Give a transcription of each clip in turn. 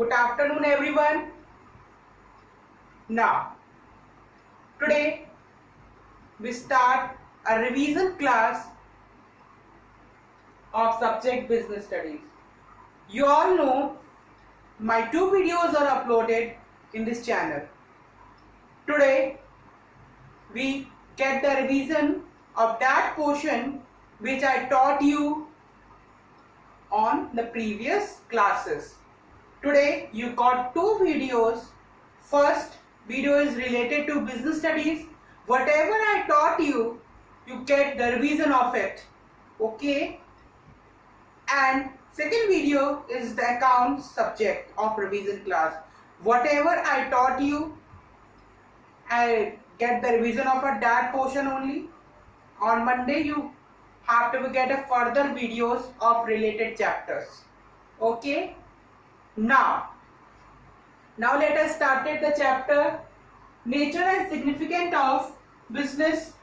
Good afternoon, everyone. Now, today we start a revision class of subject business studies. You all know my 2 videos are uploaded in this channel. Today we get the revision of that portion which I taught you on the previous classes. Today you got 2 videos. First video is related to business studies. Whatever I taught you, you get the revision of it. Okay? And second video is the accounts subject of revision class. Whatever I taught you, I get the revision of that portion only. On Monday you have to get a further videos of related chapters. Okay? Now let us start the chapter nature and significance of business,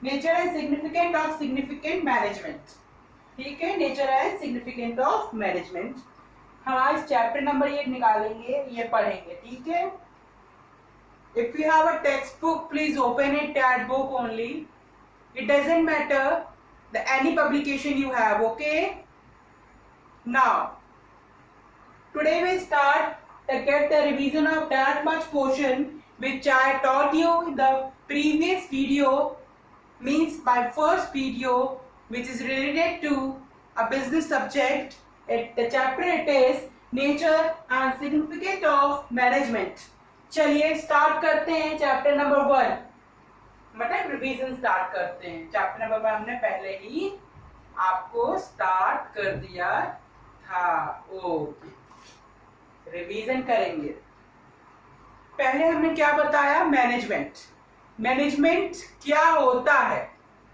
nature and significance of significant management. ठीक है, nature and significant of management हम आज chapter number 8 निकालेंगे, ये पढ़ेंगे. ठीक है. If you have a text book please open it, that book only. It doesn't matter the any publication you have. Okay. Now today we start to get the revision of that much portion which I taught you in the previous video, means my first video which is related to a business subject. The chapter it is nature and significance of management. चलिए start करते हैं chapter number 1. मतलब revision start करते हैं. Chapter number 1 हमने पहले ही आपको start कर दिया था. ओके, रिवीजन करेंगे. पहले हमने क्या बताया? मैनेजमेंट. मैनेजमेंट क्या होता है?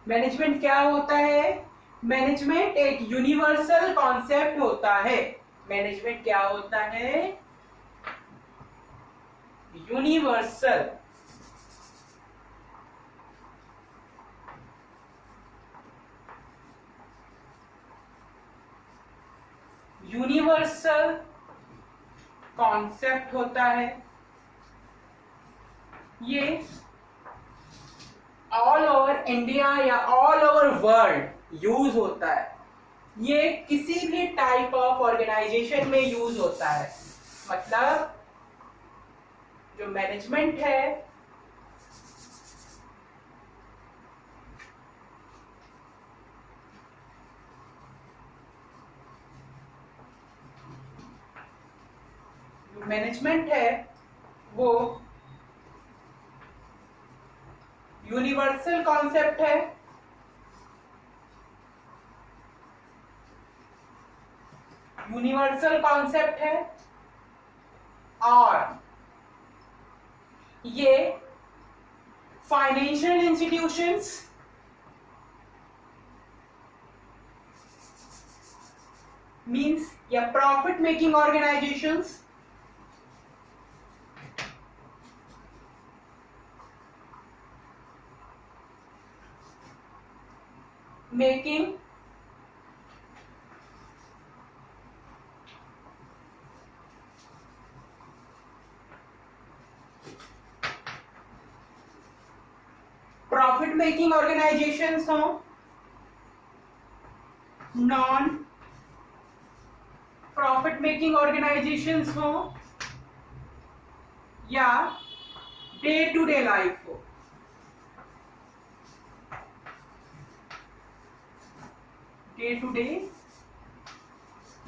मैनेजमेंट क्या होता है? मैनेजमेंट एक यूनिवर्सल कॉन्सेप्ट होता है. मैनेजमेंट क्या होता है? यूनिवर्सल. यूनिवर्सल कॉन्सेप्ट होता है. ये ऑल ओवर इंडिया या ऑल ओवर वर्ल्ड यूज होता है. ये किसी भी टाइप ऑफ ऑर्गेनाइजेशन में यूज होता है. मतलब जो मैनेजमेंट है वो यूनिवर्सल कॉन्सेप्ट है. यूनिवर्सल कॉन्सेप्ट है और ये फाइनेंशियल इंस्टीट्यूशंस, मींस या profit making organisations, making profit making organisations हो, नॉन प्रॉफिट मेकिंग ऑर्गेनाइजेशंस हो, या डे टू डे लाइफ हो. डे टू डे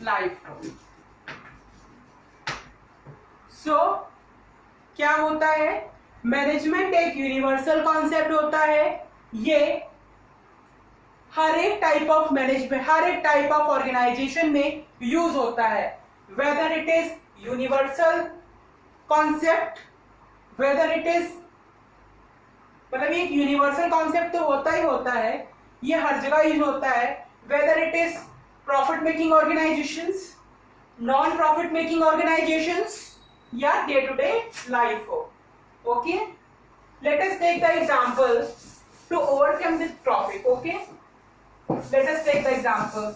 लाइफ हो. सो क्या होता है? मैनेजमेंट एक यूनिवर्सल कॉन्सेप्ट होता है. ये हर एक टाइप ऑफ मैनेजमेंट, हर एक टाइप ऑफ ऑर्गेनाइजेशन में यूज होता है. Whether it is universal concept, weather it is, मतलब एक यूनिवर्सल कॉन्सेप्ट तो होता ही होता है, ये हर जगह यूज होता है. whether it is profit making organizations, non profit making organizations या day to day life हो. Okay, let us take the example to overcome this topic. Okay, let us take the example.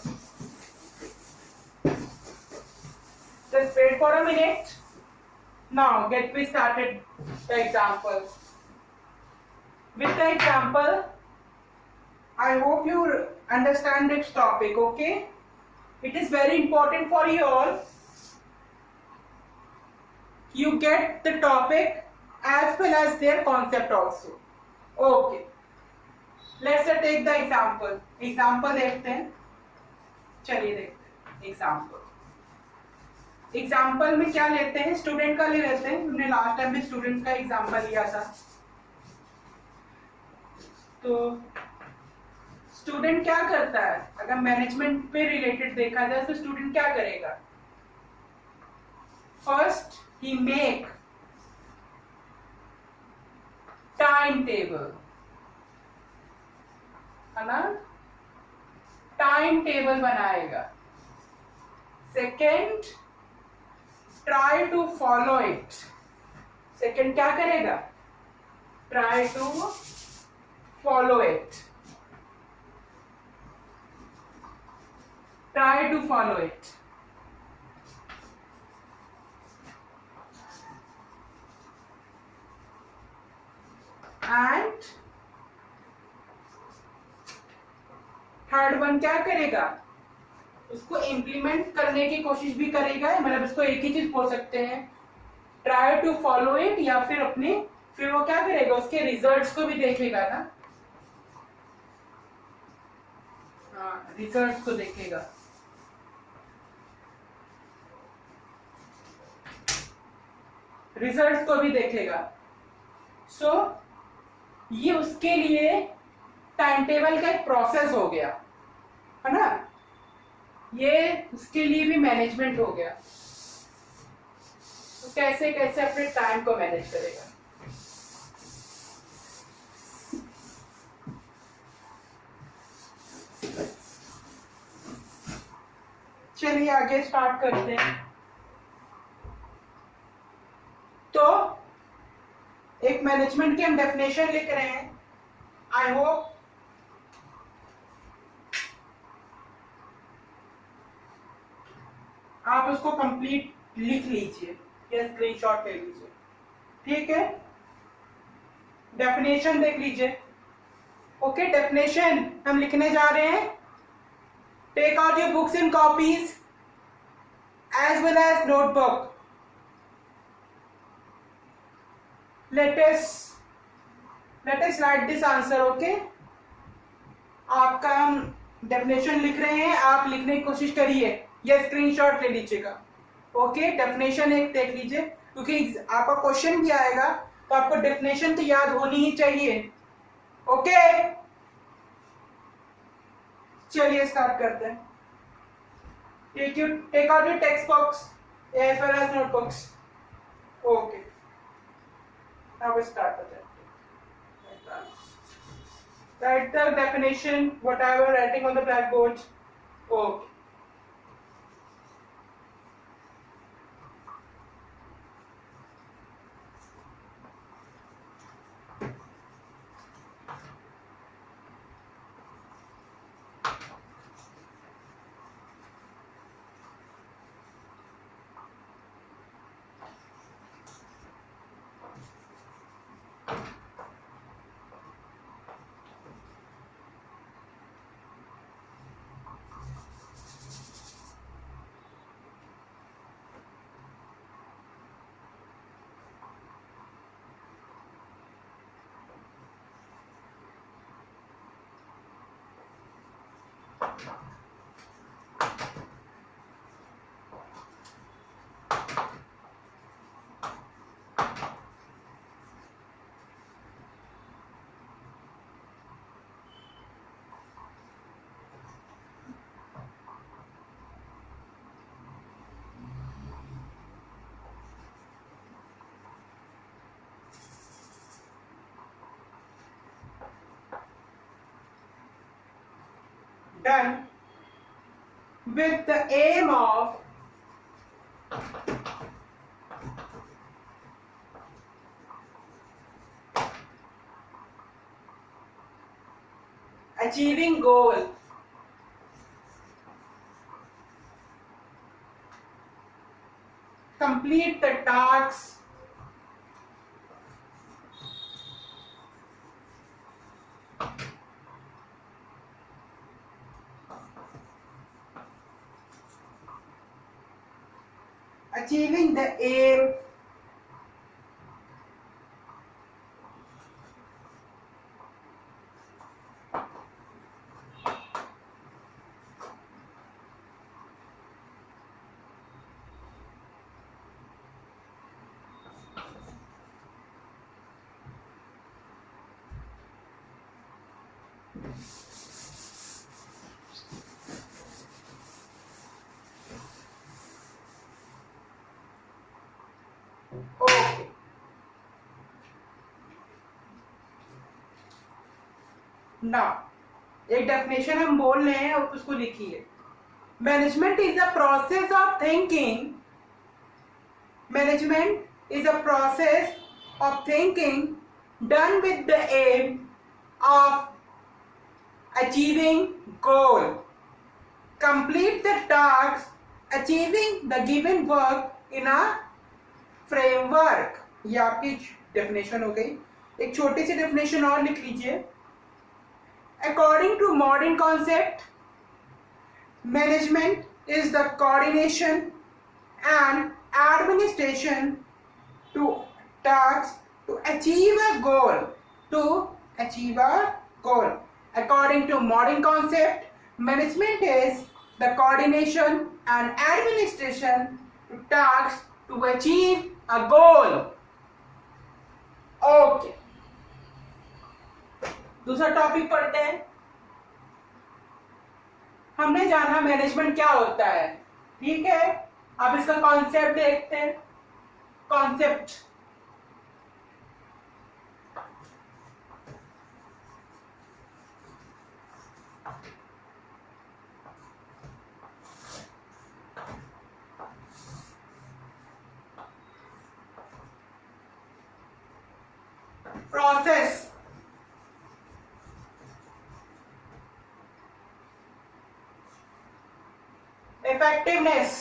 Just wait for a minute. Now get me started the example. With the example, I hope you understand this topic, okay? It is very important for you all. You get the topic as well as their concept also. Okay. Let's take the example. Example देखते हैं. चलिए देखते हैं example. Example में क्या लेते हैं, student का ले लेते हैं. हमने लास्ट टाइम भी स्टूडेंट का एग्जाम्पल लिया था. तो स्टूडेंट क्या करता है, अगर मैनेजमेंट पे रिलेटेड देखा जाए तो स्टूडेंट क्या करेगा. फर्स्ट ही मेक टाइम टेबल, है ना, टाइम टेबल बनाएगा. Second, try to follow it. Second क्या करेगा, try to follow it. Try to follow it. And third one क्या करेगा, उसको इम्प्लीमेंट करने की कोशिश भी करेगा. मतलब इसको एक ही चीज बोल सकते हैं, ट्राई टू फॉलो इट, या फिर अपने फिर वो क्या करेगा, उसके रिजल्ट्स को भी देखेगा ना. हाँ, रिजल्ट्स को देखेगा. रिजल्ट्स को भी देखेगा. सो ये उसके लिए टाइम टेबल का एक प्रोसेस हो गया, है ना. ये उसके लिए भी मैनेजमेंट हो गया. तो कैसे कैसे अपने टाइम को मैनेज करेगा. चलिए आगे स्टार्ट करते हैं. तो एक मैनेजमेंट की हम डेफिनेशन लिख रहे हैं. आई होप आप उसको कंप्लीट लिख लीजिए या स्क्रीनशॉट ले लीजिए. ठीक है, डेफिनेशन देख लीजिए. ओके, डेफिनेशन हम लिखने जा रहे हैं. Take out your books in copies as well as notebook. let us write this answer. Okay, आपका हम डेफिनेशन लिख रहे हैं, आप लिखने की कोशिश करिए या स्क्रीनशॉट ले लीजिएगा. ओके, डेफिनेशन एक देख लीजिए, क्योंकि आपका क्वेश्चन भी आएगा तो आपको डेफिनेशन तो याद होनी ही चाहिए. ओके, चलिए स्टार्ट करते हैं. Take out your text books as well as notebooks. Okay, now we start the chapter. Write the definition, whatever writing on the blackboard. Okay. Done. With the aim of achieving goal. complete the tasks achieving the aim okay. ना एक definition हम बोल रहे हैं उसको लिखिए। Management is a process of thinking, management is a process of thinking done with the aim of achieving goal, complete the tasks, achieving the given work in a framework। ये आपकी डेफिनेशन हो गई। एक छोटी सी डेफिनेशन और लिख लीजिए। According to modern concept, management is the coordination and administration to tasks to achieve a goal, to achieve a goal। According to modern concept, management is the coordination and administration to tasks to achieve a goal। Okay, दूसरा topic पढ़ते हैं। हमने जाना management क्या होता है, ठीक है। अब इसका कॉन्सेप्ट देखते हैं। Concept process, effectiveness,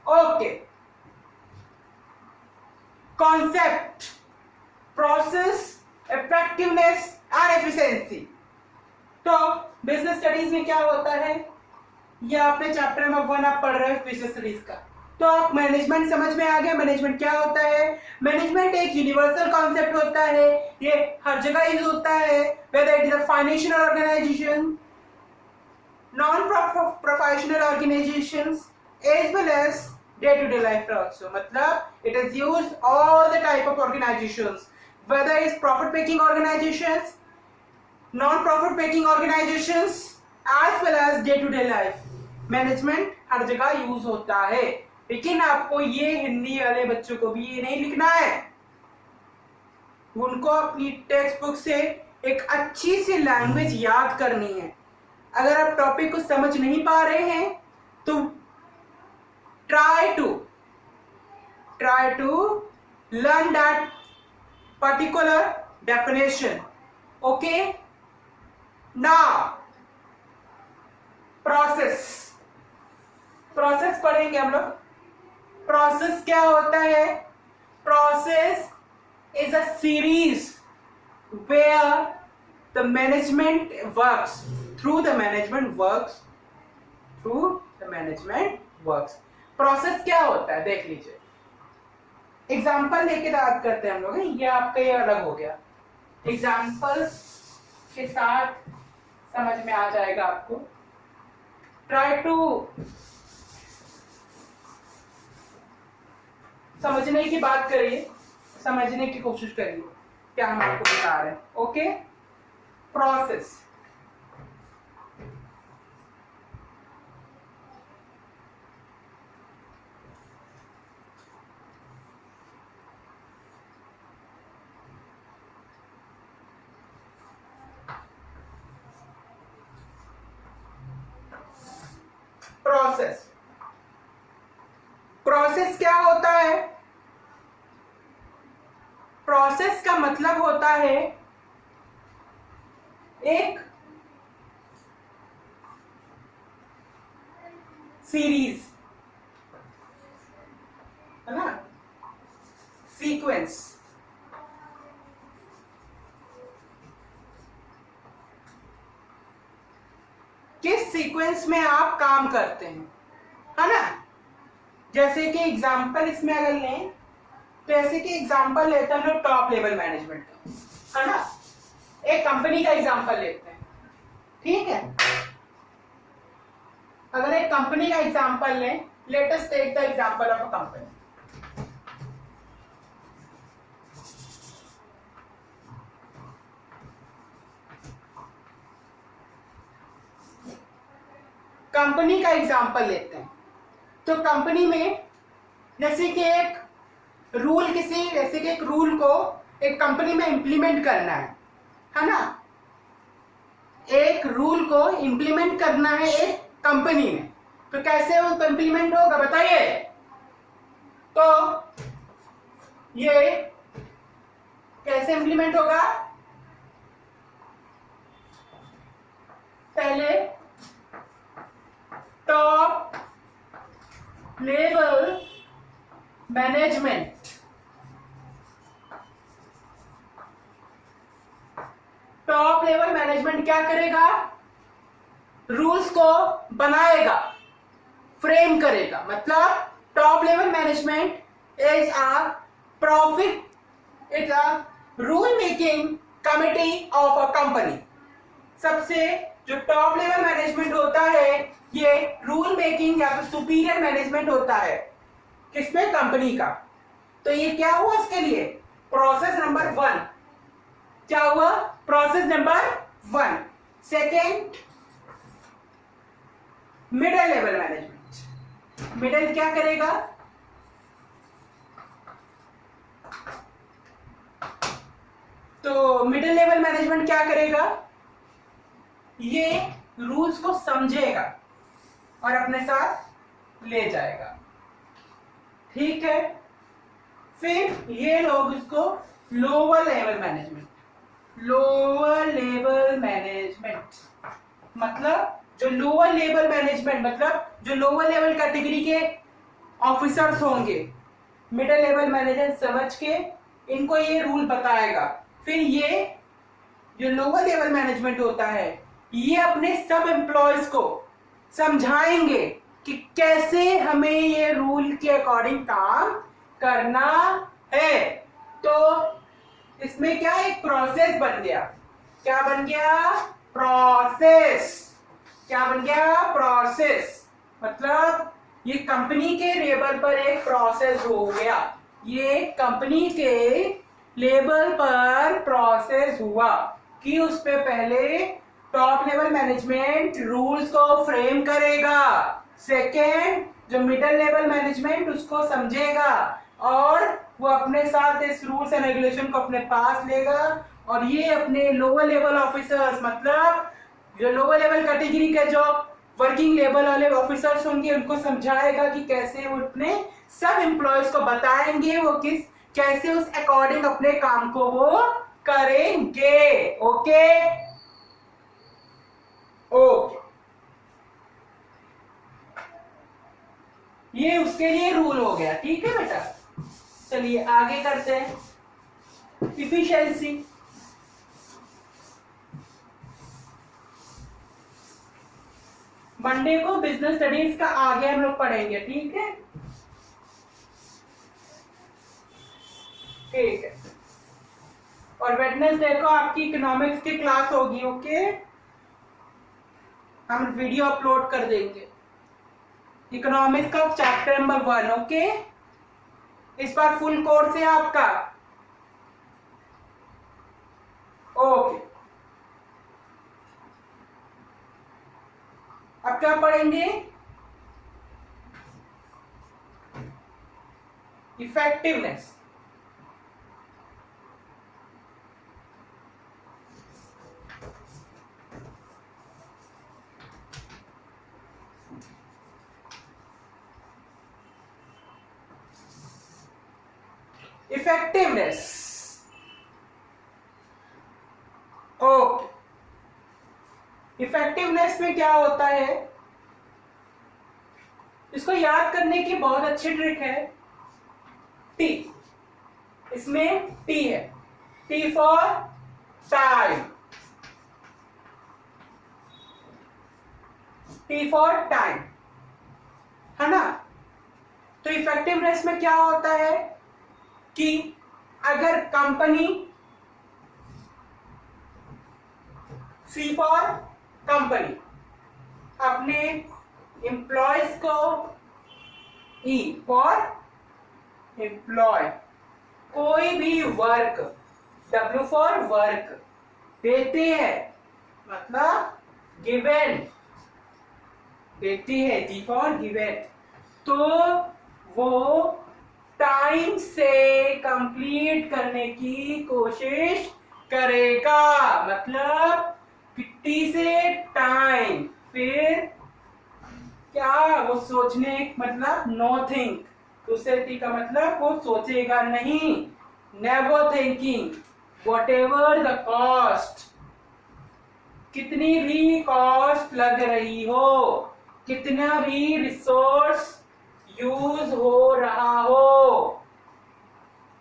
okay. Concept, process, effectiveness and efficiency. तो बिजनेस स्टडीज में क्या होता है, ये आपने चैप्टर नंबर 1 आप पढ़ रहे हो बिजनेस स्टडीज का। तो आप मैनेजमेंट समझ में आ गया। मैनेजमेंट क्या होता है? मैनेजमेंट एक यूनिवर्सल कॉन्सेप्ट होता है, ये हर जगह यूज होता है, whether it is a financial organisation, non professional organisations as well as day-to-day life also। मतलब it is used all the type of organizations, whether it's profit-making organizations, non-profit making organizations as well as day-to-day life। Management हर जगह use होता है, लेकिन आपको ये हिंदी वाले बच्चों को भी ये नहीं लिखना है। उनको अपनी टेक्स्ट बुक से एक अच्छी सी लैंग्वेज याद करनी है। अगर आप टॉपिक को समझ नहीं पा रहे हैं तो try to learn that particular definition। okay, now process पढ़ेंगे हम लोग। प्रोसेस क्या होता है? Process is a series where the management works, through the management works। Process क्या होता है देख लीजिए। एग्जाम्पल लेके बात करते हैं हम लोग। ये आपका ये अलग हो गया। एग्जाम्पल के साथ समझ में आ जाएगा आपको। ट्राई टू समझने की बात करिए, समझने की कोशिश करिए क्या हम आपको बता रहे हैं। Okay, process. प्रोसेस, प्रोसेस क्या होता है? प्रोसेस का मतलब होता है एक सीरीज, है ना, सीक्वेंस। किस सीक्वेंस में आप काम करते हैं, है ना। जैसे कि एग्जांपल इसमें अगर लें, तो ऐसे कि एग्जांपल लेते हैं हम लोग टॉप लेवल मैनेजमेंट का, है ना। एक कंपनी का एग्जांपल लेते हैं, ठीक है। अगर एक कंपनी का एग्जांपल लें, let us take the example of a company. Company का एग्जांपल लेते हैं, तो कंपनी में जैसे कि एक रूल, जैसे कि एक रूल को एक कंपनी में इंप्लीमेंट करना है ना। एक रूल को इंप्लीमेंट करना है एक कंपनी में, तो कैसे वो इंप्लीमेंट होगा बताइए। तो ये कैसे इंप्लीमेंट होगा? पहले top level management, top level management क्या करेगा? रूल्स को बनाएगा, फ्रेम करेगा। मतलब top level management is a profit, it's a rule making committee of a company. सबसे जो टॉप लेवल मैनेजमेंट होता है, ये रूल मेकिंग या फिर सुपीरियर मैनेजमेंट होता है किसमें? कंपनी का। तो ये क्या हुआ इसके लिए? Process number 1। क्या हुआ? Process number 1। Second, middle level management. Middle क्या करेगा? तो मिडिल लेवल मैनेजमेंट क्या करेगा? ये रूल्स को समझेगा और अपने साथ ले जाएगा, ठीक है। फिर ये लोग इसको lower level management, lower level management मतलब जो लोअर लेवल मैनेजमेंट मतलब जो लोअर लेवल कैटेगरी के ऑफिसर्स होंगे, मिडिल लेवल मैनेजर समझ के इनको ये रूल बताएगा। फिर ये जो लोअर लेवल मैनेजमेंट होता है, ये अपने सब एम्प्लॉयज को समझाएंगे कि कैसे हमें ये रूल के अकॉर्डिंग काम करना है। तो इसमें क्या एक प्रोसेस बन गया। क्या बन गया? प्रोसेस। क्या बन गया? प्रोसेस। मतलब ये कंपनी के लेवल पर एक प्रोसेस हो गया, ये कंपनी के लेवल पर प्रोसेस हुआ कि उस पे पहले टॉप लेवल मैनेजमेंट रूल्स को फ्रेम करेगा, सेकेंड जो मिडिल लेवल मैनेजमेंट उसको समझेगा और वो अपने साथ इस रूल्स एंड रेगुलेशन को अपने पास लेगा, और ये अपने लोअर लेवल ऑफिसर्स मतलब जो लोअर लेवल कैटेगरी के जो वर्किंग लेवल वाले ऑफिसर्स होंगे उनको समझाएगा कि कैसे वो अपने सब एम्प्लॉयज को बताएंगे वो कैसे उस अकॉर्डिंग अपने काम को वो करेंगे। ओके ओके, ये उसके लिए रूल हो गया, ठीक है बेटा। चलिए आगे करते हैं। इफिशिएंसी, मंडे को बिजनेस स्टडीज का आगे हम लोग पढ़ेंगे, ठीक है। ठीक है, और वेडनेसडे को आपकी इकोनॉमिक्स की क्लास होगी। ओके, हम वीडियो अपलोड कर देंगे। इकोनॉमिक्स का चैप्टर नंबर 1। ओके, इस बार फुल कोर्स है आपका। ओके, अब क्या पढ़ेंगे? इफेक्टिवनेस। इफेक्टिवनेस। ओके, इफेक्टिवनेस में क्या होता है, इसको याद करने की बहुत अच्छी ट्रिक है। टी, इसमें टी है, T for time, T for time, है ना। तो इफेक्टिवनेस में क्या होता है कि अगर कंपनी, सी फॉर कंपनी, अपने एम्प्लॉयज को, ई फॉर एम्प्लॉय, कोई भी वर्क, डब्ल्यू फॉर वर्क देते हैं, मतलब गिवन देती है, जी फॉर गिवन, तो वो टाइम से कंप्लीट करने की कोशिश करेगा। मतलब टी से टाइम, फिर क्या, वो सोचने, मतलब नो थिंक, दूसरे टी का मतलब वो सोचेगा नहीं, never thinking, what ever the cost, कितनी भी कॉस्ट लग रही हो, कितना भी रिसोर्स यूज हो रहा हो,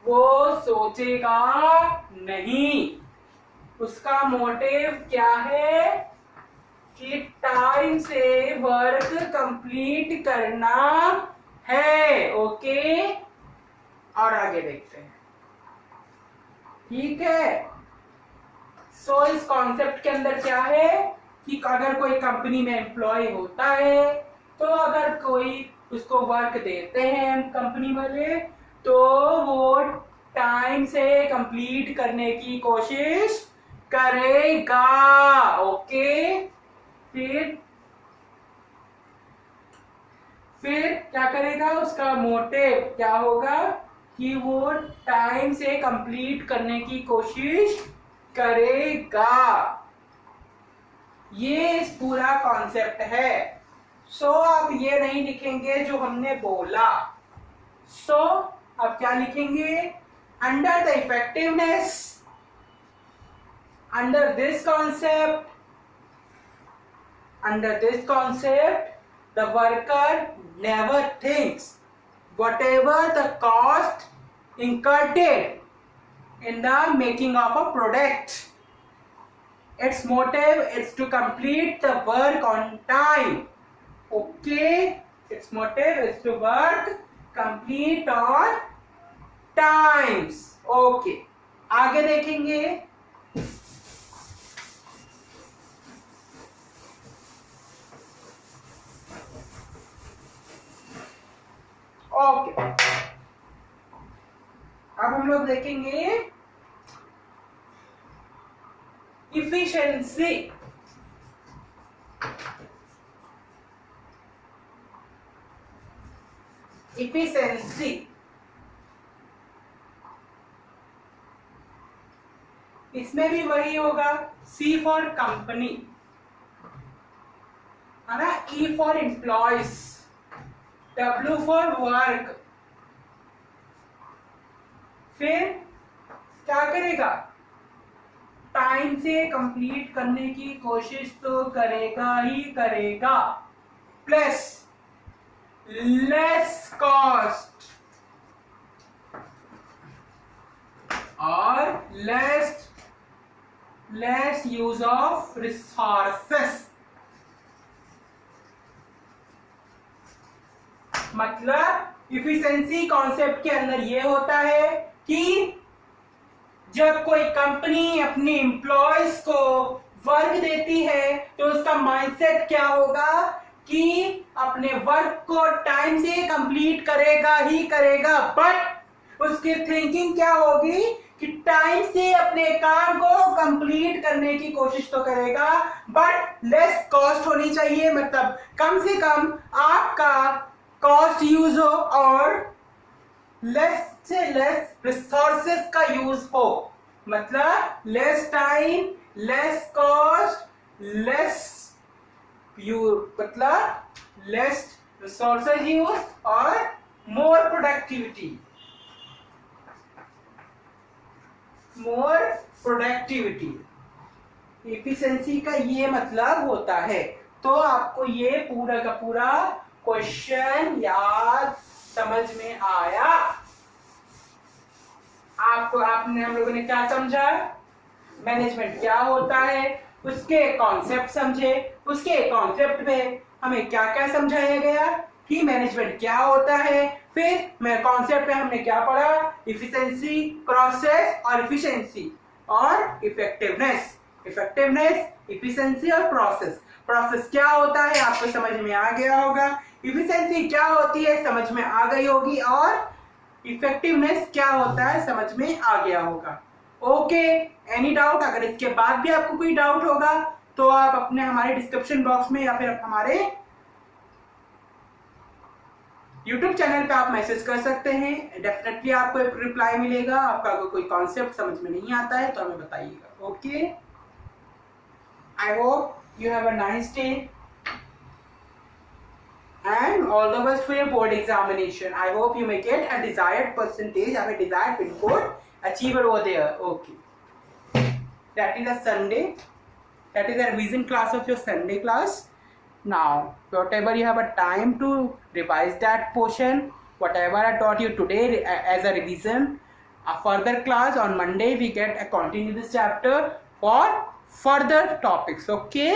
वो सोचेगा नहीं। उसका मोटिव क्या है कि टाइम से वर्क कंप्लीट करना है। ओके, और आगे देखते हैं। ठीक है, सो इस कॉन्सेप्ट के अंदर क्या है कि अगर कोई कंपनी में एम्प्लॉय होता है, तो अगर कोई उसको वर्क देते हैं कंपनी वाले, तो वो टाइम से कंप्लीट करने की कोशिश करेगा। ओके, फिर क्या करेगा, उसका मोटिव क्या होगा कि वो टाइम से कंप्लीट करने की कोशिश करेगा। ये इस पूरा कॉन्सेप्ट है। सो आप ये नहीं लिखेंगे जो हमने बोला। सो अब क्या लिखेंगे, under the effectiveness, under this concept, the worker never thinks whatever the cost incurred in the making of a product. Its motive is to complete the work on time. Okay, its motive is to work complete on times. Okay, आगे देखेंगे। Okay, अब हम लोग देखेंगे efficiency. Efficiency, इसमें भी वही होगा, सी फॉर कंपनी, है ना, E for employees, W for work. फिर क्या करेगा, टाइम से कंप्लीट करने की कोशिश तो करेगा ही करेगा, प्लस लेस कॉस्ट और लेस यूज ऑफ रिसोर्सेस। मतलब इफिशिएंसी कॉन्सेप्ट के अंदर ये होता है कि जब कोई कंपनी अपने एम्प्लॉयज को वर्क देती है तो उसका माइंडसेट क्या होगा कि अपने वर्क को टाइम से कंप्लीट करेगा ही करेगा, बट उसकी थिंकिंग क्या होगी कि टाइम से अपने काम को कंप्लीट करने की कोशिश तो करेगा, बट लेस कॉस्ट होनी चाहिए, मतलब कम से कम आपका कॉस्ट यूज हो और लेस से लेस रिसोर्सेस का यूज हो, मतलब less time, less cost, less मतलब लेस रिसोर्सेज यूज और more productivity, more productivity. Efficiency का ये मतलब होता है। तो आपको ये पूरा का पूरा क्वेश्चन याद समझ में आया? आपको आपने हम लोगों ने क्या समझा, मैनेजमेंट क्या होता है, उसके कॉन्सेप्ट समझे, उसके कॉन्सेप्ट में हमें क्या क्या समझाया गया कि मैनेजमेंट क्या होता है, फिर मैं कॉन्सेप्ट में हमने क्या पढ़ा, इफिशिएंसी, प्रोसेस और इफिशिएंसी और इफेक्टिवनेस। इफेक्टिवनेस, इफिशिएंसी और प्रोसेस। प्रोसेस क्या होता है आपको समझ में आ गया होगा, इफिशिएंसी क्या होती है समझ में आ गई होगी, और इफेक्टिवनेस क्या होता है समझ में आ गया होगा। Okay, any doubt? अगर इसके बाद भी आपको कोई डाउट होगा तो आप अपने हमारे डिस्क्रिप्शन बॉक्स में या फिर हमारे YouTube चैनल पे आप मैसेज कर सकते हैं, डेफिनेटली आपको एक रिप्लाई मिलेगा। आपका अगर कोई कॉन्सेप्ट समझ में नहीं आता है तो हमें बताइएगा। Okay, I hope you have a nice day and all the best for your board examination. I hope you may get a desired percentage, have a desired pin code, achieve over there. Okay, that is a Sunday, that is a revision class of your Sunday class. Now whatever you have a time to revise that portion, whatever I taught you today as a revision, a further class on Monday we get a continue this chapter for further topics. Okay.